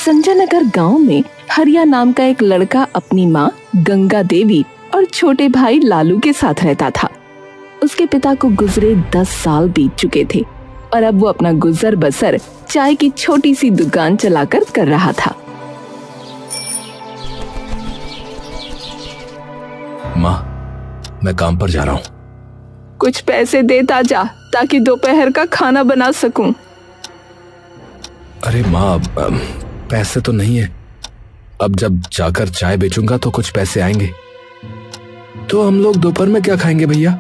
संजय नगर गांव में हरिया नाम का एक लड़का अपनी माँ गंगा देवी और छोटे भाई लालू के साथ रहता था। उसके पिता को गुजरे 10 साल बीत चुके थे और अब वो अपना गुजर बसर चाय की छोटी सी दुकान चलाकर कर रहा था। माँ, मैं काम पर जा रहा हूँ। कुछ पैसे देता जा ताकि दोपहर का खाना बना सकूं। अरे माँ, पैसे तो नहीं है। अब जब जाकर चाय बेचूंगा तो कुछ पैसे आएंगे। तो हम लोग दोपहर में क्या खाएंगे भैया?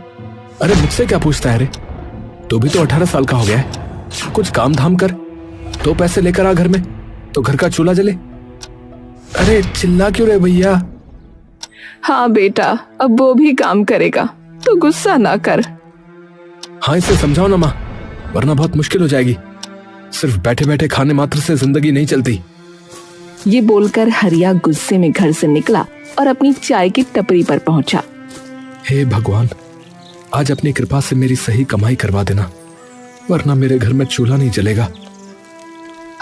अरे मुझसे क्या पूछता है रे? तू भी तो 18 साल का हो गया है। कुछ काम धाम कर, तो पैसे लेकर आ घर में, तो घर का चूल्हा जले। अरे चिल्ला क्यों रे भैया? हाँ बेटा, अब वो भी काम करेगा, तो गुस्सा ना कर। हाँ, इसे समझाओ ना माँ, वरना बहुत मुश्किल हो जाएगी। सिर्फ बैठे बैठे खाने मात्र से जिंदगी नहीं चलती। ये बोलकर हरिया गुस्से में घर से निकला और अपनी चाय की टपरी पर पहुंचा। हे भगवान, आज अपनी कृपा से मेरी सही कमाई करवा देना, वरना मेरे घर में चूल्हा नहीं जलेगा।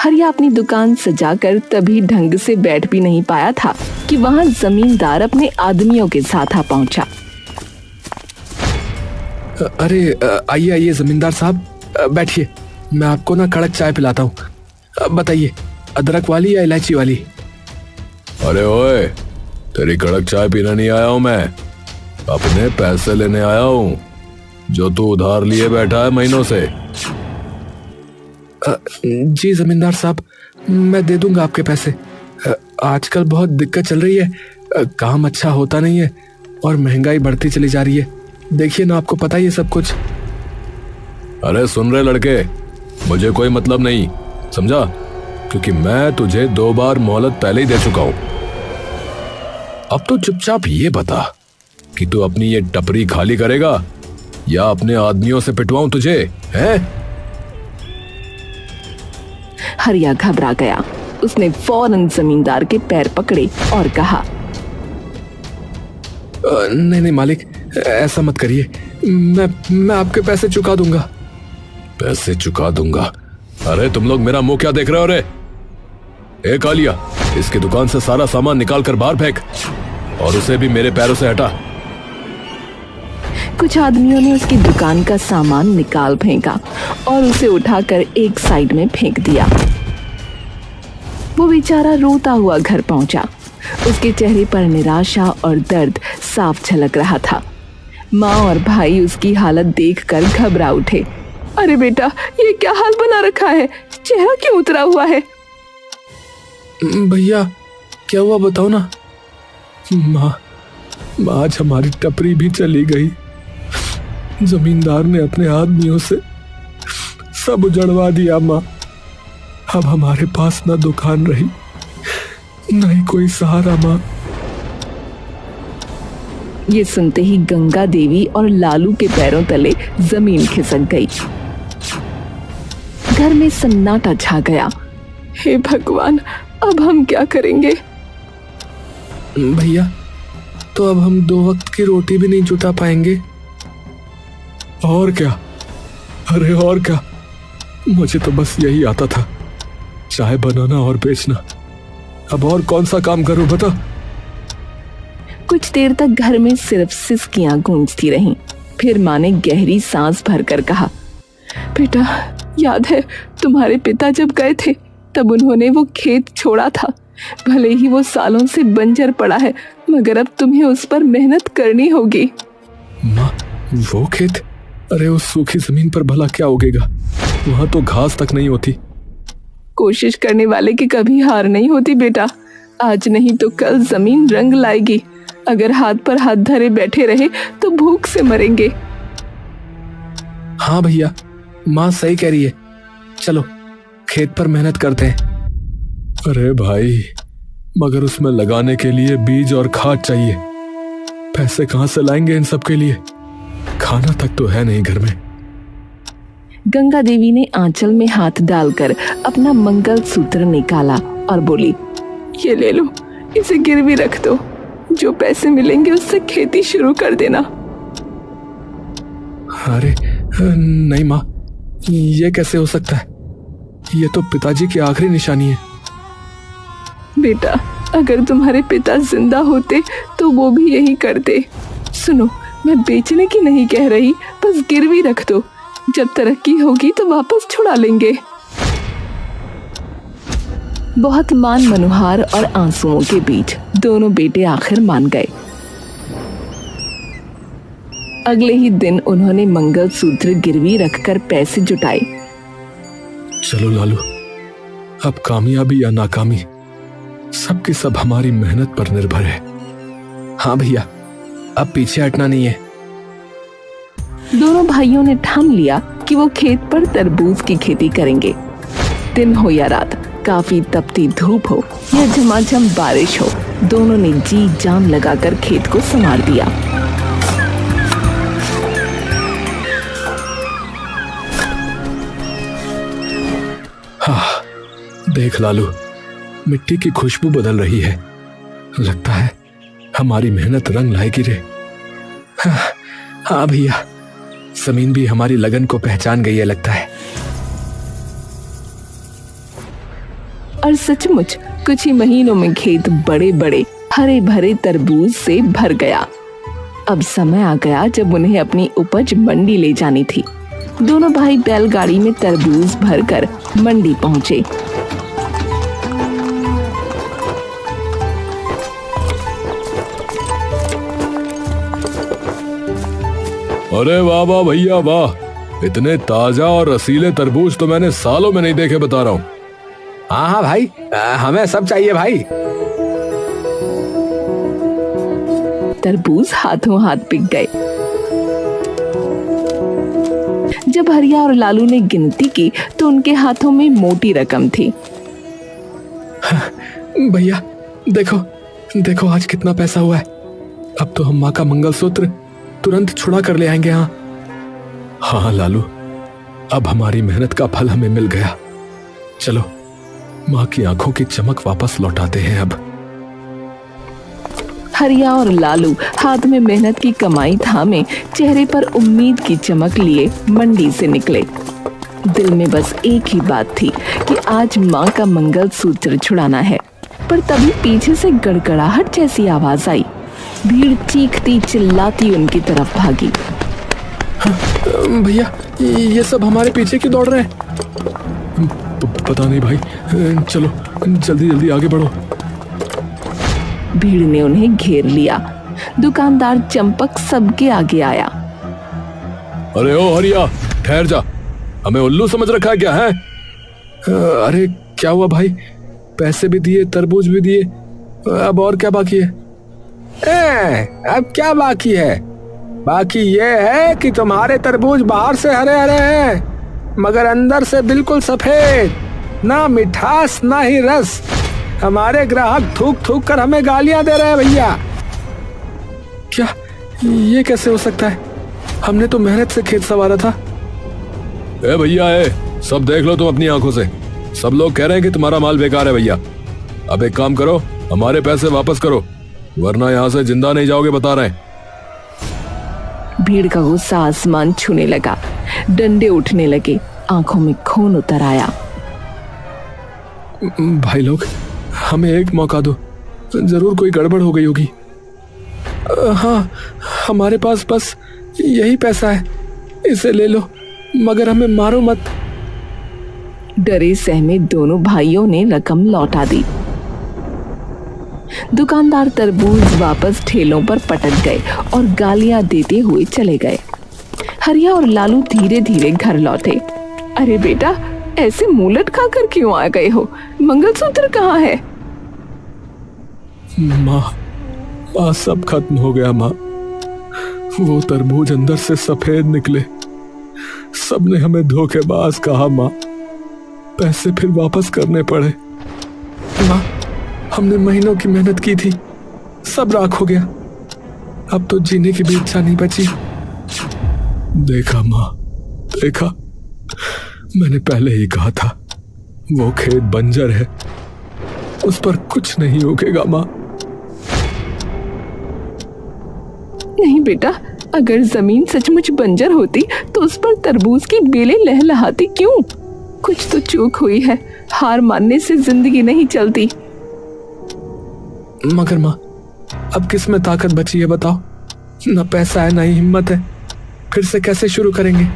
हरिया अपनी दुकान सजाकर तभी ढंग से बैठ भी नहीं पाया था कि वहां जमींदार अपने आदमियों के साथ आ पहुंचा। अरे आइए आइए जमींदार साहब, बैठिए। मैं आपको ना कड़क चाय पिलाता हूँ। बताइए, अदरक वाली या इलायची वाली? अरे ओए, तेरी कड़क चाय पीने नहीं आया हूँ मैं, अपने पैसे लेने आया हूँ जो तू उधार लिए बैठा है महीनों से। जी जमींदार साहब, मैं दे दूंगा आपके पैसे। आजकल बहुत दिक्कत चल रही है, काम अच्छा होता नहीं है और महंगाई बढ़ती चली जा रही है। देखिए ना, आपको पता ही है सब कुछ। अरे सुन रहे लड़के, मुझे कोई मतलब नहीं, समझा? क्योंकि मैं तुझे 2 बार मोहलत पहले ही दे चुका हूं। अब तो चुपचाप ये बता कि तू अपनी ये टपरी खाली करेगा या अपने आदमियों से पिटवाऊं तुझे, हैं? हरिया घबरा गया। उसने फौरन जमींदार के पैर पकड़े और कहा, नहीं नहीं मालिक, ऐसा मत करिए। मैं आपके पैसे चुका दूंगा। पैसे चुका दूंगा? अरे तुम लोग मेरा मुंह क्या देख रहे हो रे? ए कालिया, इसकी दुकान से सारा सामान निकाल कर बाहर फेंक और उसे भी मेरे पैरों से हटा। कुछ आदमियों ने उसकी दुकान का सामान निकाल फेंका और उसे उठाकर एक साइड में फेंक दिया। वो बेचारा रोता हुआ घर पहुंचा। उसके चेहरे पर निराशा और दर्द साफ झलक रहा था। माँ और भाई उसकी हालत देखकर घबरा उठे। अरे बेटा, ये क्या हाल बना रखा है? चेहरा क्यों उतरा हुआ है? भैया क्या हुआ बताओ ना। माँ, आज हमारी टपरी भी चली गई। जमींदार ने अपने आदमियों से सब उजड़वा दिया माँ। अब हमारे पास ना दुकान रही, ना ही कोई सहारा माँ। ये सुनते ही गंगा देवी और लालू के पैरों तले जमीन खिसक गई। घर में सन्नाटा छा गया। हे भगवान, अब हम क्या करेंगे? भैया, तो अब हम 2 वक्त की रोटी भी नहीं जुटा पाएंगे। और क्या? अरे और क्या, मुझे तो बस यही आता था, चाय बनाना और बेचना। अब और कौन सा काम करूं बता? कुछ देर तक घर में सिर्फ सिसकियां गूंजती रहीं। फिर माँ ने गहरी सांस भरकर कहा, बेटा, याद है तुम्हारे पिता जब गए थे तब उन्होंने वो खेत छोड़ा था। भले ही वो सालों से बंजर पड़ा है, मगर अब तुम्हें उस पर मेहनत करनी होगी। माँ, वो खेत? अरे उस सूखी जमीन पर भला क्या उगेगा? वहां तो घास तक नहीं होती। कोशिश करने वाले की कभी हार नहीं होती बेटा। आज नहीं तो कल जमीन रंग लाएगी। अगर हाथ पर हाथ धरे बैठे रहे तो भूख से मरेंगे। हाँ भैया, माँ सही कह रही है। चलो खेत पर मेहनत करते हैं। अरे भाई, मगर उसमें लगाने के लिए बीज और खाद चाहिए। पैसे कहाँ से लाएंगे इन सब के लिए? खाना तक तो है नहीं घर में। गंगा देवी ने आंचल में हाथ डालकर अपना मंगलसूत्र निकाला और बोली, ये ले लो, इसे गिरवी रख दो। जो पैसे मिलेंगे उससे खेती शुरू कर देना। अरे नहीं माँ, ये कैसे हो सकता है? ये तो पिताजी की आखिरी निशानी है। बेटा, अगर तुम्हारे पिता जिंदा होते तो वो भी यही करते। सुनो, मैं बेचने की नहीं कह रही, बस गिरवी रख दो, जब तरक्की होगी तो वापस छुड़ा लेंगे। बहुत मान मनोहार और आंसुओं के बीच दोनों बेटे आखिर मान गए। अगले ही दिन उन्होंने मंगलसूत्र गिरवी रखकर पैसे जुटाए। चलो लालू, अब कामयाबी या नाकामी सबकी सब हमारी मेहनत पर निर्भर है। हाँ भैया, अब पीछे हटना नहीं है। दोनों भाइयों ने ठान लिया कि वो खेत पर तरबूज की खेती करेंगे। दिन हो या रात, काफी तपती धूप हो या झमाझम बारिश हो, दोनों ने जी जान लगाकर खेत को संवार दिया। हाँ, देख लालू, मिट्टी की खुशबू बदल रही है। लगता है हमारी मेहनत रंग लाएगी रे। हाँ भैया, जमीन भी हमारी लगन को पहचान गई है लगता है। और सचमुच कुछ ही महीनों में खेत बड़े बड़े हरे भरे तरबूज से भर गया। अब समय आ गया जब उन्हें अपनी उपज मंडी ले जानी थी। दोनों भाई बैलगाड़ी में तरबूज भरकर मंडी पहुंचे। अरे वाह वाह भैया वाह, इतने ताजा और रसीले तरबूज तो मैंने सालों में नहीं देखे, बता रहा हूँ। हाँ हाँ भाई, हमें सब चाहिए भाई। तरबूज हाथों हाथ बिक गए। जब हरिया और लालू ने गिनती की तो उनके हाथों में मोटी रकम थी। भैया देखो देखो, आज कितना पैसा हुआ है। अब तो हम माँ का मंगलसूत्र तुरंत छुड़ा कर ले आएंगे। हाँ लालू, अब हमारी मेहनत का फल हमें मिल गया। चलो माँ की आंखों की चमक वापस लौटाते हैं अब। हरिया और लालू हाथ में मेहनत की कमाई थामे चेहरे पर उम्मीद की चमक लिए मंडी से निकले। दिल में बस एक ही बात थी कि आज माँ का मंगलसूत्र छुड़ाना है। पर तभी पीछे से गड़गड़ाहट जैसी आवाज आई। भीड़ चीखती चिल्लाती उनकी तरफ भागी। भैया, ये सब हमारे पीछे क्यों दौड़ रहे हैं? पता नहीं भाई, चलो जल्दी जल्दी आगे बढ़ो। भीड़ ने उन्हें घेर लिया। दुकानदार चंपक सबके आगे आया। अरे ओ हरिया, ठहर जा, हमें उल्लू समझ रखा है क्या है? अरे क्या हुआ भाई, पैसे भी दिए, तरबूज भी दिए, अब और क्या बाकी है? अब क्या बाकी है? बाकी ये है कि तुम्हारे तरबूज बाहर से हरे हरे हैं मगर अंदर से बिल्कुल सफेद, ना मिठास ना ही रस। हमारे ग्राहक थूक थूक कर हमें गालियां दे रहे हैं भैया। क्या ये कैसे हो सकता है? हमने तो मेहनत से खेत संवारा था। ए भैया, सब देख लो तुम अपनी आंखों से। सब लोग कह रहे हैं कि तुम्हारा माल बेकार है भैया। अब एक काम करो, हमारे पैसे वापस करो, वरना यहाँ से जिंदा नहीं जाओगे, बता रहे हैं। भीड़ का गुस्सा आसमान छूने लगा। डंडे उठने लगे, आंखों में खून उतर आया। भाई लोग, हमें एक मौका दो, जरूर कोई गड़बड़ हो गई होगी। हाँ, हमारे पास बस यही पैसा है, इसे ले लो, मगर हमें मारो मत। डरे सहमे दोनों भाइयों ने रकम लौटा दी। दुकानदार तरबूज वापस ठेलों पर पटक गए और गालियां देते हुए चले गए। हरिया और लालू धीरे धीरे घर लौटे। अरे बेटा, ऐसे मुंह लटकाकर क्यों आ गए हो? मंगलसूत्र कहाँ है? माँ, सब खत्म हो गया माँ। वो तरबूज अंदर से सफेद निकले। सबने हमें धोखेबाज कहा माँ। पैसे फिर वापस करने पड़े। माँ, हमने महीनों की मेहनत की थी, सब राख हो गया। अब तो जीने की भी इच्छा नहीं बची। देखा माँ, देखा, मैंने पहले ही कहा था, वो खेत बंजर है, उस पर कुछ नहीं उगेगा माँ। नहीं बेटा, अगर जमीन सचमुच बंजर होती तो उस पर तरबूज की बेलें लहलहाती क्यों? कुछ तो चूक हुई है, हार मानने से जिंदगी नहीं चलती। मगर माँ, अब किस में ताकत बची है बताओ? ना पैसा है ना ही हिम्मत है। फिर से कैसे शुरू करेंगे?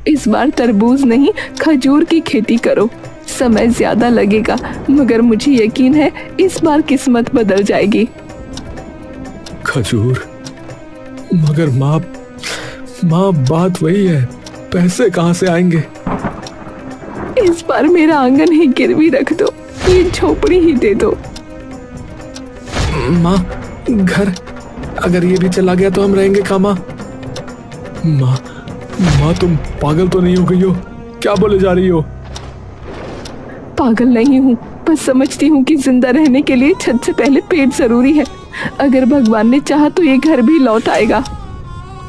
इस बार तरबूज नहीं, खजूर की खेती करो। समय ज्यादा लगेगा, मगर मुझे यकीन है इस बार किस्मत बदल जाएगी। खजूर? मगर माँ, बात वही है, पैसे कहाँ से आएंगे? इस बार मेरा आंगन ही गिरवी रख दो, ये झोपड़ी ही दे दो। माँ, घर अगर ये भी चला गया तो हम रहेंगे कहाँ माँ? माँ तुम पागल तो नहीं हो गई हो? क्या बोले जा रही हो? पागल नहीं हूँ, बस समझती हूँ कि जिंदा रहने के लिए छत से पहले पेट जरूरी है। अगर भगवान ने चाहा तो ये घर भी लौट आएगा।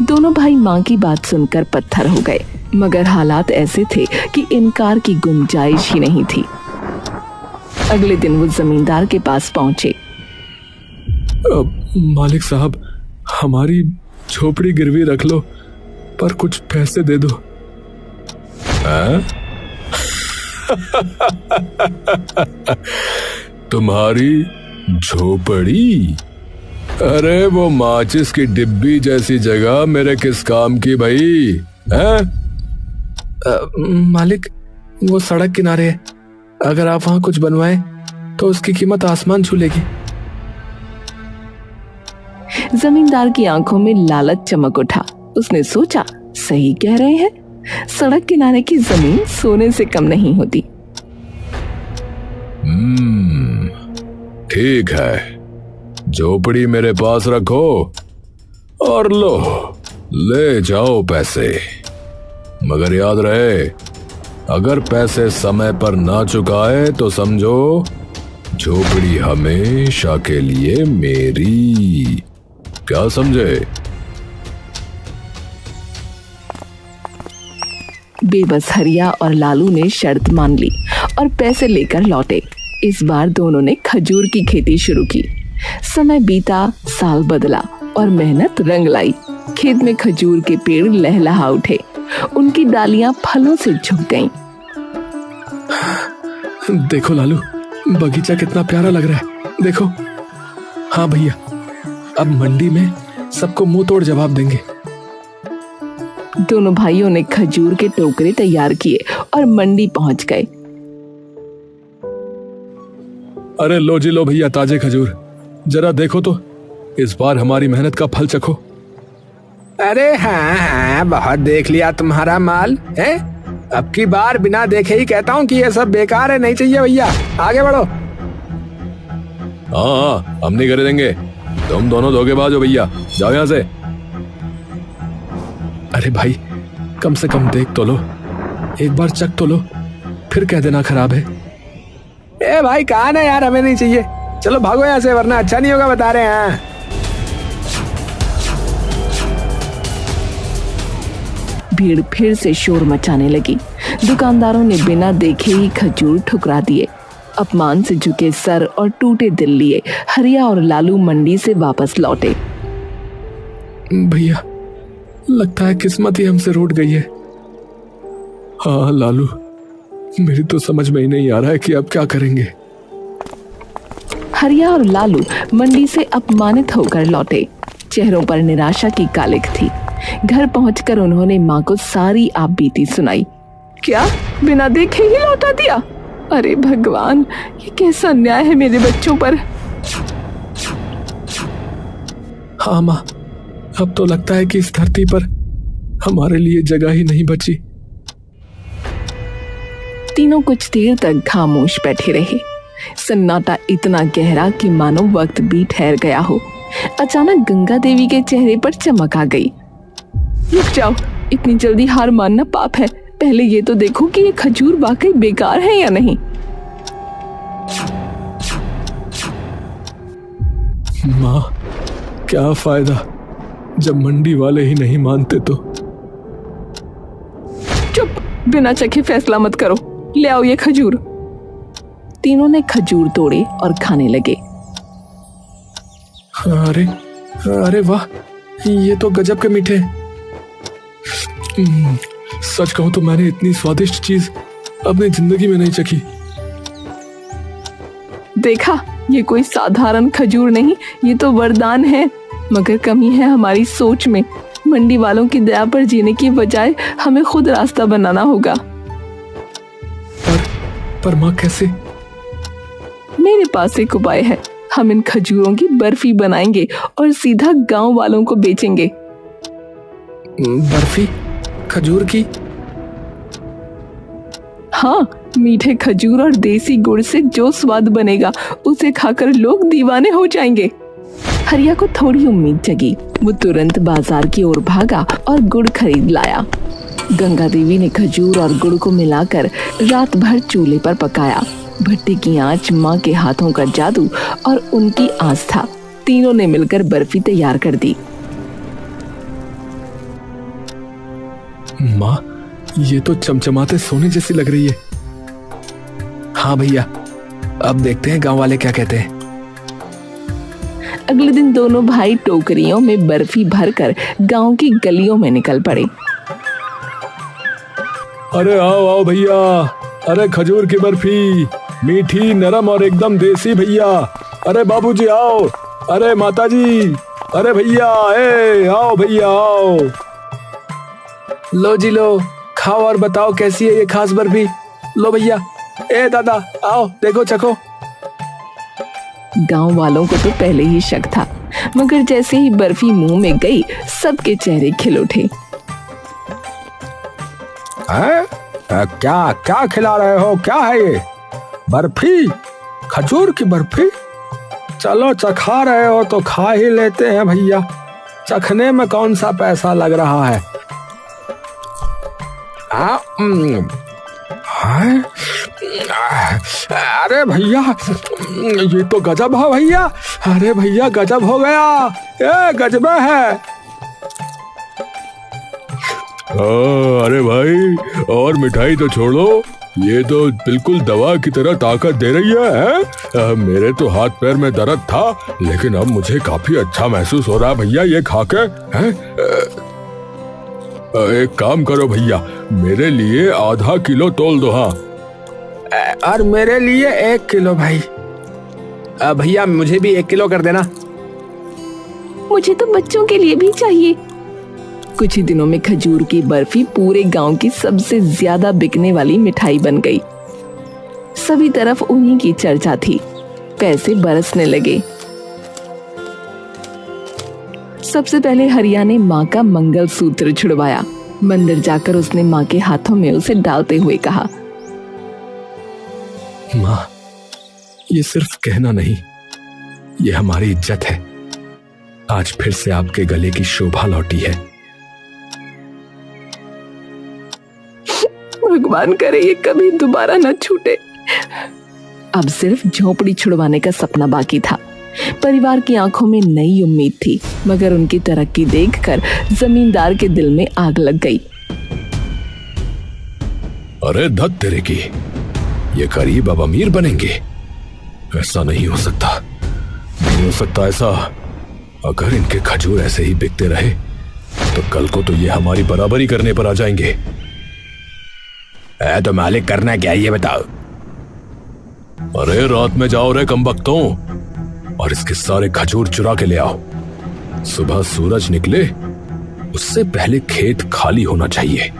दोनों भाई माँ की बात सुनकर पत्थर हो गए, मगर हालात ऐसे थे कि इनकार की गुंजाइश ही नहीं थी। अगले दिन वो जमींदार के पास पहुंचे। मालिक साहब, हमारी झोपड़ी गिरवी रख लो, पर कुछ पैसे दे दो। तुम्हारी झोपड़ी? अरे वो माचिस की डिब्बी जैसी जगह मेरे किस काम की भाई? मालिक, वो सड़क किनारे है, अगर आप वहां कुछ बनवाएं तो उसकी कीमत आसमान छू लेगी। जमींदार की आंखों में लालच चमक उठा। उसने सोचा, सही कह रहे हैं, सड़क किनारे की जमीन सोने से कम नहीं होती। ठीक है, झोपड़ी मेरे पास रखो और लो, ले जाओ पैसे। मगर याद रहे, अगर पैसे समय पर ना चुकाए तो समझो झोपड़ी हमेशा के लिए मेरी। क्या समझे? बेबस हरिया और लालू ने शर्त मान ली और पैसे लेकर लौटे। इस बार दोनों ने खजूर की खेती शुरू की। समय बीता, साल बदला और मेहनत रंग लाई। खेत में खजूर के पेड़ लहलहा उठे, उनकी डालियां फलों से झुक गईं। देखो लालू, बगीचा कितना प्यारा लग रहा है, देखो। हाँ भैया, अब मंडी में सबको मुंह तोड़ जवाब देंगे। दोनों भाइयों ने खजूर के टोकरे तैयार किए और मंडी पहुंच गए। अरे लो जी लो भैया, ताजे खजूर, जरा देखो तो, इस बार हमारी मेहनत का फल चखो। अरे हाँ, बहुत देख लिया तुम्हारा माल है। अब की बार बिना देखे ही कहता हूँ कि ये सब बेकार है, नहीं चाहिए भैया, आगे बढ़ो। हाँ, हम नहीं खरीदेंगे, तुम दोनों धोखेबाज हो भैया, जाओ यहाँ से। अरे भाई, कम से कम देख तो लो, एक बार चख तो लो, फिर कह देना खराब है। ए भाई, कहाँ ना यार, हमें नहीं चाहिए, चलो भागो यहाँ से, वरना अच्छा नहीं होगा, बता रहे हैं। भीड़ फिर से शोर मचाने लगी। दुकानदारों ने बिना देखे ही खजूर ठुकरा दिए। अपमान से झुके सर और टूटे दिल लिए हरिया और लालू मंडी से वापस लौटे। भैया, लगता है किस्मत ही हमसे रूठ गई है। हाँ लालू, मेरी तो समझ में ही नहीं आ रहा है कि अब क्या करेंगे। हरिया और लालू मंडी से अपमानित होकर लौटे। चेहरों पर निराशा की कालिख थी। घर पहुंचकर उन्होंने माँ को सारी आप बीती सुनाई। क्या, बिना देखे ही लौटा दिया? अरे भगवान, ये कैसा अन्याय है मेरे बच्चों पर। हाँ माँ, अब तो लगता है कि इस धरती पर हमारे लिए जगह ही नहीं बची। तीनों कुछ देर तक खामोश बैठे रहे। सन्नाटा इतना गहरा कि मानो वक्त भी ठहर गया हो। अचानक गंगा देवी के चेहरे पर चमक आ गई। रुक जाओ, इतनी जल्दी हार मानना पाप है। पहले ये तो देखो कि ये खजूर वाकई बेकार है या नहीं। माँ, क्या फायदा जब मंडी वाले ही नहीं मानते तो। चुप, बिना चखे फैसला मत करो, ले आओ ये खजूर। तीनों ने खजूर तोड़े और खाने लगे। अरे अरे वाह, ये तो गजब के मीठे। सच कहूं तो मैंने इतनी स्वादिष्ट चीज अपनी जिंदगी में नहीं चखी। देखा, ये कोई साधारण खजूर नहीं, ये तो वरदान है। मगर कमी है हमारी सोच में। मंडी वालों की दया पर जीने की बजाय हमें खुद रास्ता बनाना होगा। पर माँ कैसे? मेरे पास एक उपाय है। हम इन खजूरों की बर्फी बनाएंगे और सीधा गांव वालों को बेचेंगे। बर्फी खजूर की? हाँ, मीठे खजूर और देसी गुड़ से जो स्वाद बनेगा उसे खाकर लोग दीवाने हो जाएंगे। हरिया को थोड़ी उम्मीद जगी। वो तुरंत बाजार की ओर भागा और गुड़ खरीद लाया। गंगा देवी ने खजूर और गुड़ को मिलाकर रात भर चूल्हे पर पकाया। भट्टी की आंच, माँ के हाथों का जादू और उनकी आस्था, तीनों ने मिलकर बर्फी तैयार कर दी। माँ, ये तो चमचमाते सोने जैसी लग रही है। हाँ भैया, अब देखते हैं गांव वाले क्या कहते हैं। अगले दिन दोनों भाई टोकरियों में बर्फी भरकर गांव की गलियों में निकल पड़े। अरे आओ आओ भैया, अरे खजूर की बर्फी, मीठी, नरम और एकदम देसी भैया। अरे बाबूजी आओ, अरे माताजी, अरे भैया, आओ भैया आओ। लो जी लो, खाओ और बताओ कैसी है ये खास बर्फी। लो भैया, दादा आओ देखो चखो। गांव वालों को तो पहले ही शक था, मगर जैसे ही बर्फी मुंह में गई सबके चेहरे खिल उठे। क्या क्या खिला रहे हो? क्या है ये? बर्फी? खजूर की बर्फी? चलो चखा रहे हो तो खा ही लेते हैं भैया। चखने में कौन सा पैसा लग रहा है? अरे भैया, ये तो गजब है भैया। अरे भैया गजब हो गया, ये गजब है। अरे भाई, और मिठाई तो छोड़ो, ये तो बिल्कुल दवा की तरह ताकत दे रही है। मेरे तो हाथ पैर में दर्द था, लेकिन अब मुझे काफी अच्छा महसूस हो रहा है भैया ये खा के। एक काम करो भैया, मेरे लिए आधा किलो तोल दो। हाँ, और मेरे लिए 1 किलो भाई। भैया मुझे भी 1 किलो कर देना। मुझे तो बच्चों के लिए भी चाहिए। कुछ ही दिनों में खजूर की बर्फी पूरे गांव की सबसे ज्यादा बिकने वाली मिठाई बन गई। सभी तरफ उन्हीं की चर्चा थी। पैसे बरसने लगे। सबसे पहले हरिया ने माँ का मंगलसूत्र छुड़वाया। मंदिर जाकर उसने माँ के हाथों में उसे डालते हुए कहा, माँ, ये सिर्फ कहना नहीं, ये हमारी इज्जत है। आज फिर से आपके गले की शोभा लौटी है। भगवान करे ये कभी दोबारा न छूटे। अब सिर्फ झोपड़ी छुड़वाने का सपना बाकी था। परिवार की आंखों में नई उम्मीद थी, मगर उनकी तरक्की देखकर जमींदार के दिल में आग लग गई। अरे धत तेरे की, ये गरीब अब अमीर बनेंगे? ऐसा नहीं हो सकता, नहीं हो सकता ऐसा। अगर इनके खजूर ऐसे ही बिकते रहे तो कल को तो ये हमारी बराबरी करने पर आ जाएंगे। तो मालिक करना क्या ये बताओ। अरे रात में जाओ रे कमबख्तों, और इसके सारे खजूर चुरा के ले आओ। सुबह सूरज निकले उससे पहले खेत खाली होना चाहिए।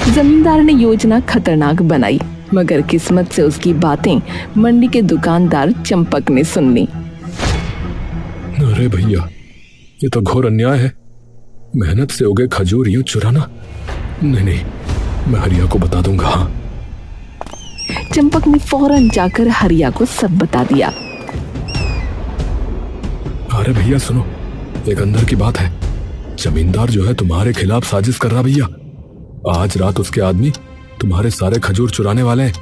जमींदार ने योजना खतरनाक बनाई, मगर किस्मत से उसकी बातें मंडी के दुकानदार चंपक ने सुन ली। अरे भैया, ये तो घोर अन्याय है। मेहनत से उगे खजूर यूं चुराना? नहीं, मैं हरिया को बता दूंगा। हाँ। चंपक ने फौरन जाकर हरिया को सब बता दिया। अरे भैया सुनो, एक अंदर की बात है। जमींदार जो है तुम्हारे खिलाफ साजिश कर रहा भैया। आज रात उसके आदमी तुम्हारे सारे खजूर चुराने वाले हैं।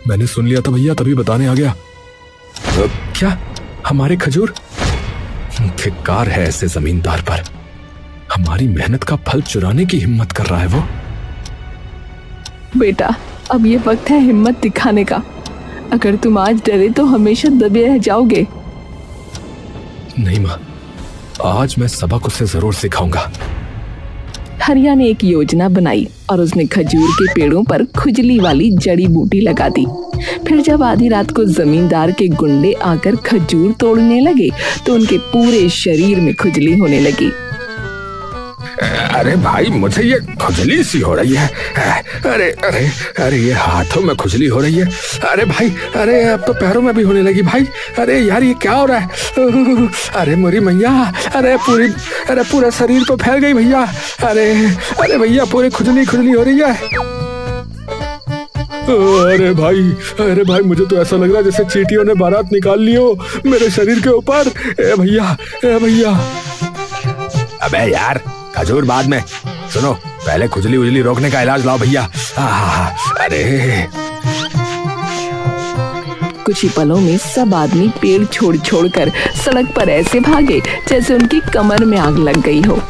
मैंने सुन लिया था भैया, तभी बताने आ गया। क्या हमारे खजूर? धिक्कार है ऐसे जमींदार पर। हमारी मेहनत का फल चुराने की हिम्मत कर रहा है वो। बेटा, अब ये वक्त है हिम्मत दिखाने का। अगर तुम आज डरे तो हमेशा दबे रह जाओगे। नहीं माँ, आज मैं सबक उसे जरूर सिखाऊंगा। हरिया ने एक योजना बनाई और उसने खजूर के पेड़ों पर खुजली वाली जड़ी बूटी लगा दी। फिर जब आधी रात को जमींदार के गुंडे आकर खजूर तोड़ने लगे तो उनके पूरे शरीर में खुजली होने लगी। अरे भाई, मुझे ये खुजली सी हो रही है। अरे अरे अरे, ये हाथों में खुजली हो रही है। अरे भाई, अरे अब तो पैरों में भी होने लगी भाई। अरे यार, ये क्या हो रहा है? अरे मेरी मैया, अरे पूरा शरीर तो फैल गई भैया। अरे अरे भैया, पूरी खुजली खुजली हो रही है। अरे भाई, मुझे तो ऐसा लग रहा है जैसे चींटियों ने बारात निकाल ली हो मेरे शरीर के ऊपर। ए भैया। अबे यार, खजूर बाद में, सुनो, पहले खुजली उजली रोकने का इलाज लाओ भैया। अरे कुछ ही पलों में सब आदमी पेड़ छोड़ कर सड़क पर ऐसे भागे जैसे उनकी कमर में आग लग गई हो।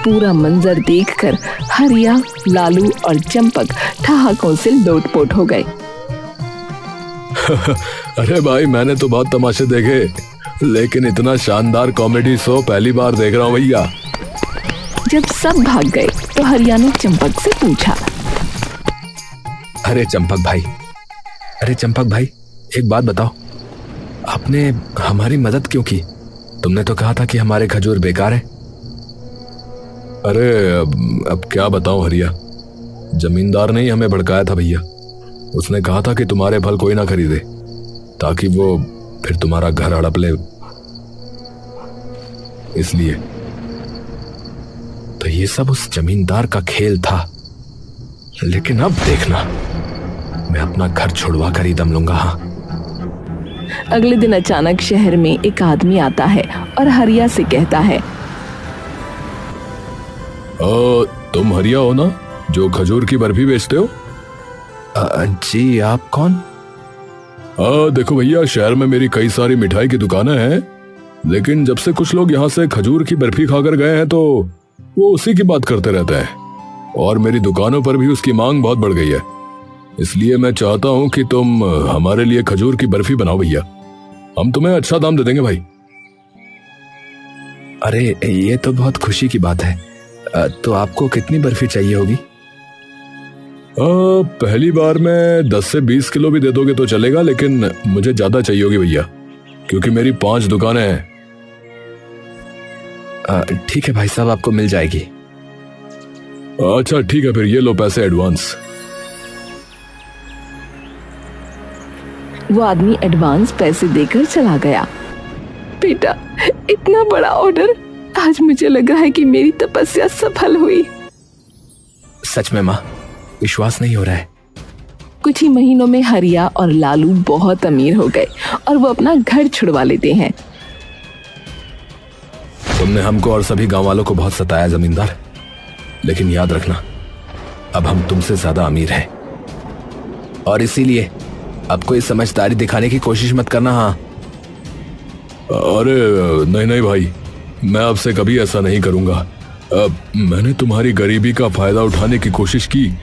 पूरा मंजर देखकर हरिया, लालू और चंपक ठहाकों से लोटपोट हो गए। अरे भाई, मैंने तो बहुत तमाशे देखे, लेकिन इतना शानदार कॉमेडी शो पहली बार देख रहा हूँ भैया। जब सब भाग गए तो हरिया ने चंपक से पूछा, अरे चंपक भाई, एक बात बताओ, आपने हमारी मदद क्यों की? तुमने तो कहा था कि हमारे खजूर बेकार है। अरे अब क्या बताऊं हरिया, जमींदार ने ही हमें भड़काया था भैया। उसने कहा था कि तुम्हारे फल कोई ना खरीदे, ताकि वो फिर तुम्हारा घर हड़प ले। इसलिए तो ये सब उस जमींदार का खेल था। लेकिन अब देखना, मैं अपना घर छुड़वा कर ही दम लूंगा। हाँ। अगले दिन अचानक शहर में एक आदमी आता है और हरिया से कहता है, तुम हरिया हो ना, जो खजूर की बर्फी बेचते हो? जी, आप कौन? देखो भैया, शहर में मेरी कई सारी मिठाई की दुकानें हैं, लेकिन जब से कुछ लोग यहाँ से खजूर की बर्फी खाकर गए हैं तो वो उसी की बात करते रहते हैं, और मेरी दुकानों पर भी उसकी मांग बहुत बढ़ गई है। इसलिए मैं चाहता हूँ कि तुम हमारे लिए खजूर की बर्फी बनाओ भैया। हम तुम्हें अच्छा दाम दे देंगे भाई। अरे ये तो बहुत खुशी की बात है। तो आपको कितनी बर्फी चाहिए होगी? पहली बार में 10 से 20 किलो भी दे दोगे तो चलेगा, लेकिन मुझे ज्यादा चाहिए होगी भैया, क्योंकि मेरी 5 दुकानें हैं। ठीक है भाई साहब, आपको मिल जाएगी। अच्छा ठीक है, फिर ये लो पैसे एडवांस। वो आदमी एडवांस पैसे देकर चला गया। बेटा, इतना बड़ा ऑर्डर, आज मुझे लग रहा है कि मेरी तपस्या सफल हुई। सच में माँ, विश्वास नहीं हो रहा है। कुछ ही महीनों में हरिया और लालू बहुत अमीर हो गए और वो अपना घर छुड़वा लेते हैं। तुमने हमको और सभी गांव वालों को बहुत सताया जमींदार, लेकिन याद रखना, अब हम तुमसे ज्यादा अमीर हैं, और इसीलिए अब कोई समझदारी दिखाने की कोशिश मत करना। हाँ। अरे नहीं भाई, मैं आपसे कभी ऐसा नहीं करूंगा। मैंने तुम्हारी गरीबी का फायदा उठाने की कोशिश की,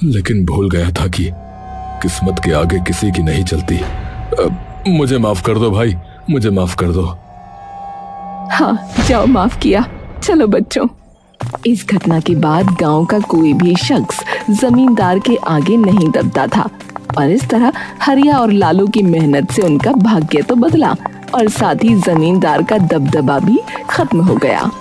लेकिन भूल गया था कि किस्मत के आगे किसी की नहीं चलती। मुझे माफ कर दो भाई, मुझे माफ कर दो। हाँ, जाओ, माफ किया। चलो बच्चों। इस घटना के बाद गांव का कोई भी शख्स जमींदार के आगे नहीं दबता था, और इस तरह हरिया और लालू की मेहनत से उनका भाग्य तो बदला और साथ ही जमींदार का दबदबा भी खत्म हो गया।